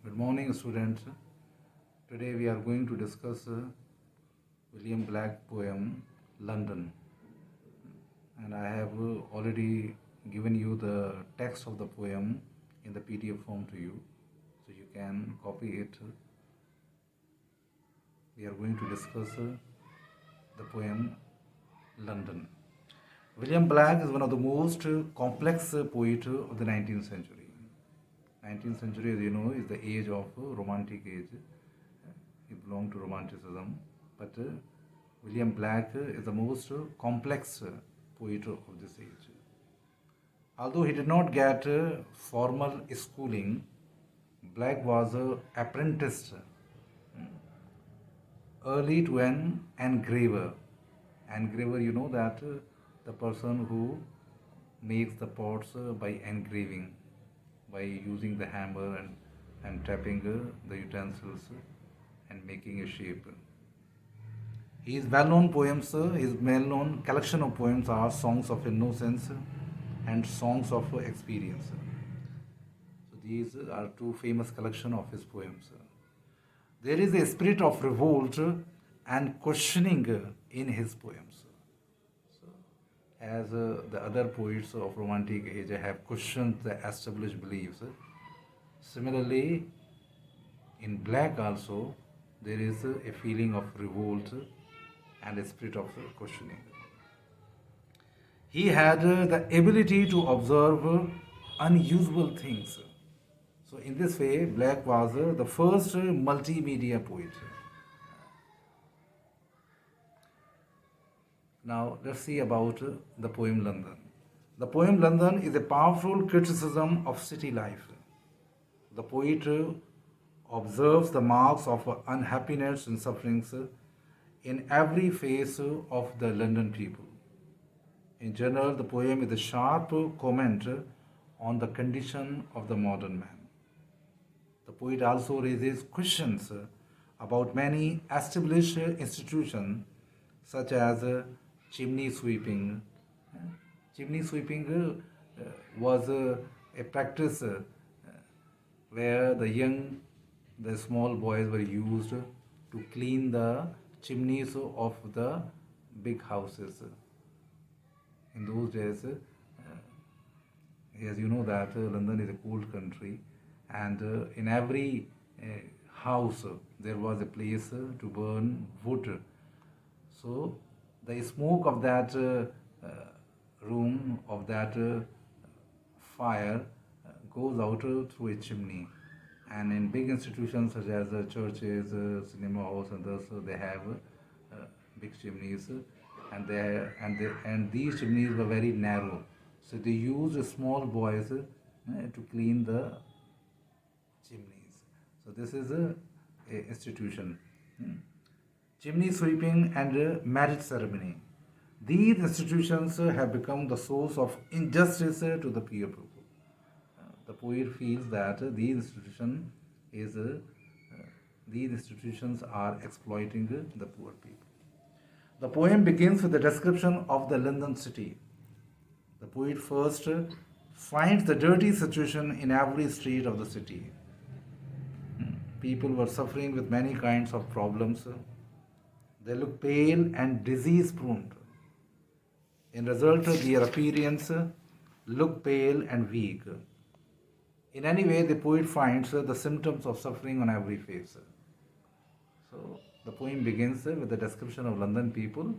Good morning, students. Today we are going to discuss William Black poem London, and I have already given you the text of the poem in the PDF form to you, so you can copy it. We are going to discuss the poem London. William Black is one of the most complex poet of the 19th century. 19th century, as you know, is the age of romantic age. He belonged to romanticism, but William Black is the most complex poet of this age. Although he did not get formal schooling, Black was apprenticed early to an engraver. Engraver, you know that the person who makes the pots by engraving, by using the hammer and tapping the utensils and making a shape. His well-known poems, his well-known collection of poems are Songs of Innocence and Songs of Experience. So these are two famous collection of his poems. There is a spirit of revolt and questioning in his poems. So, as the other poets of Romantic age have questioned the established beliefs, similarly, in Black also, there is a feeling of revolt and a spirit of questioning. He had the ability to observe unusual things. So, in this way, Black was the first multimedia poet. Now, let's see about the poem London. The poem London is a powerful criticism of city life. The poet observes the marks of unhappiness and sufferings in every face of the London people. In general, the poem is a sharp comment on the condition of the modern man. The poet also raises questions about many established institutions such as chimney sweeping. Chimney sweeping was a practice where the small boys were used to clean the chimneys of the big houses. In those days, as you know that London is a cold country, and in every house there was a place to burn wood. So the smoke of that room, of that fire, goes out through a chimney. And in big institutions such as churches, cinema halls, and others, they have big chimneys, and these chimneys were very narrow. So they used small boys to clean the chimneys. So this is a institution. Chimney sweeping and marriage ceremony. These institutions have become the source of injustice to the poor people. The poet feels that these institutions are exploiting the poor people. The poem begins with a description of the London city. The poet first finds the dirty situation in every street of the city. People were suffering with many kinds of problems. They look pale and disease prone. In result, their appearance look pale and weak. In any way, the poet finds the symptoms of suffering on every face. So the poem begins with the description of London people.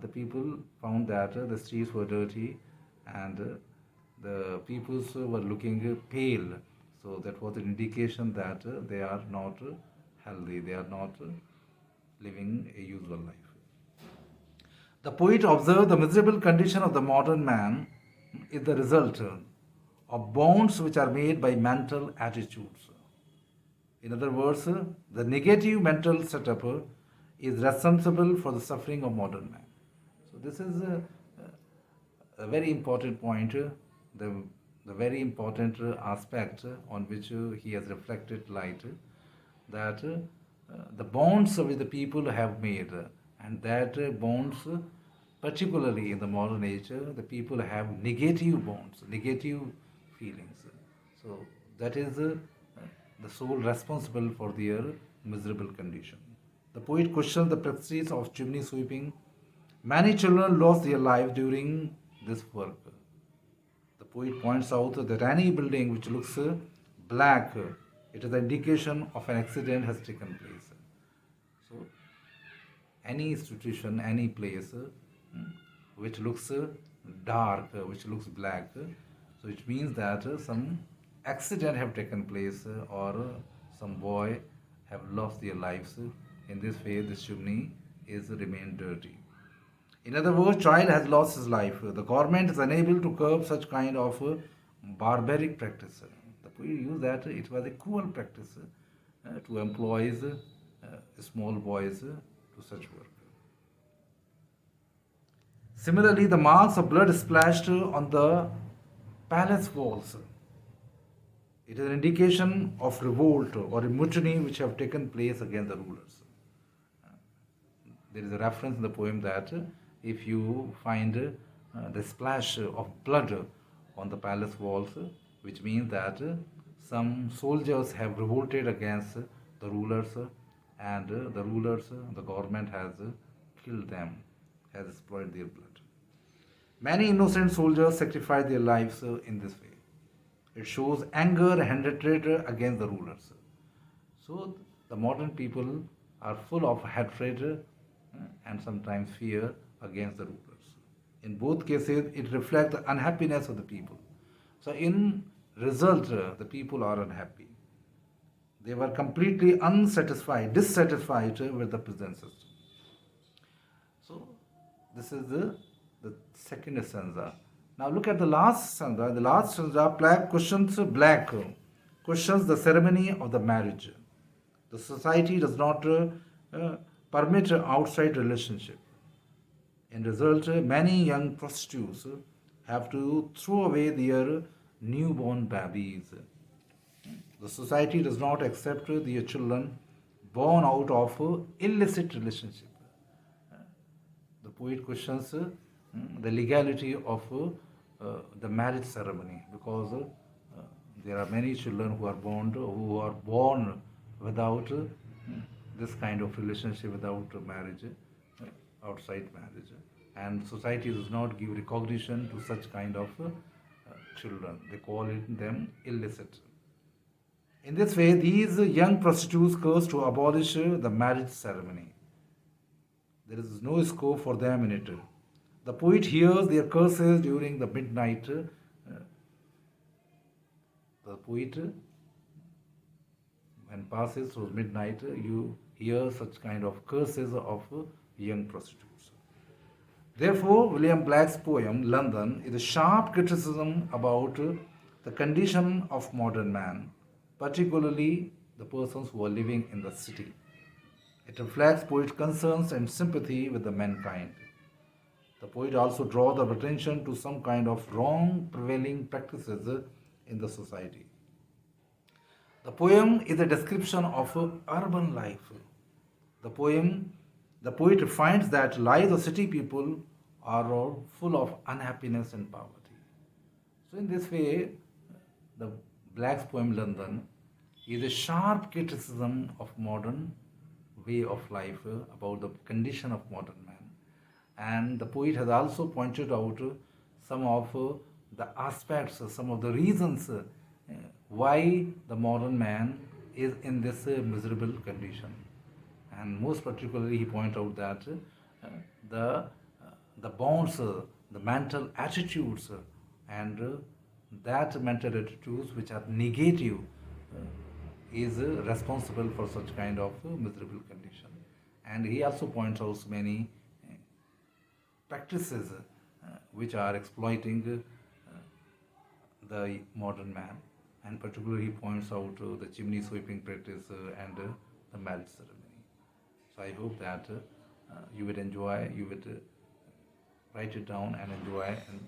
The people found that the streets were dirty and the people were looking pale. So that was an indication that they are not healthy, they are not living a usual life. The poet observed the miserable condition of the modern man is the result of bonds which are made by mental attitudes. In other words, the negative mental setup is responsible for the suffering of modern man. So this is a very important point, the very important aspect on which he has reflected light, that the bonds which the people have made, and that bonds, particularly in the modern age, the people have negative bonds, negative feelings. So that is the sole responsible for their miserable condition. The poet questions the practice of chimney sweeping. Many children lost their lives during this work. The poet points out that any building which looks black, it is an indication of an accident has taken place. So, any institution, any place which looks dark, which looks black, so it means that some accident have taken place or some boy have lost their lives. In this way, this chimney is remained dirty. In other words, child has lost his life. The government is unable to curb such kind of barbaric practice. The poet used that it was a cruel practice to employ small boys to such work. Similarly, the marks of blood splashed on the palace walls. It is an indication of revolt or a mutiny which have taken place against the rulers. There is a reference in the poem that if you find the splash of blood on the palace walls, which means that some soldiers have revolted against the rulers, and the rulers, the government has killed them, has exploited their blood. Many innocent soldiers sacrificed their lives in this way. It shows anger and hatred against the rulers. So the modern people are full of hatred and sometimes fear against the rulers. In both cases, it reflects the unhappiness of the people. So in result, the people are unhappy. They were completely unsatisfied, dissatisfied with the present system. So this is the second stanza. Now look at the last stanza. The last stanza, black questions the ceremony of the marriage. The society does not permit outside relationship. In result, many young prostitutes have to throw away their newborn babies. The society does not accept their children born out of illicit relationship. The poet questions the legality of the marriage ceremony because there are many children who are born without this kind of relationship, without marriage, outside marriage, and society does not give recognition to such kind of children. They call them illicit. In this way, these young prostitutes curse to abolish the marriage ceremony. There is no scope for them in it. The poet hears their curses during the midnight. The poet, when passes through midnight, you hear such kind of curses of young prostitutes. Therefore, William Blake's poem, London, is a sharp criticism about the condition of modern man, particularly the persons who are living in the city. It reflects poet's concerns and sympathy with the mankind. The poet also draws the attention to some kind of wrong prevailing practices in the society. The poem is a description of urban life. The poet finds that lives of city people are all full of unhappiness and poverty. So in this way, the Black's poem London is a sharp criticism of modern way of life, about the condition of modern man. And the poet has also pointed out some of the aspects, some of the reasons why the modern man is in this miserable condition. And most particularly, he points out that the bonds, the mental attitudes, and that mental attitudes which are negative is responsible for such kind of miserable condition. And he also points out many practices which are exploiting the modern man, and particularly he points out the chimney sweeping practice and the marriage ceremony. So I hope that you would enjoy, you would write it down and enjoy and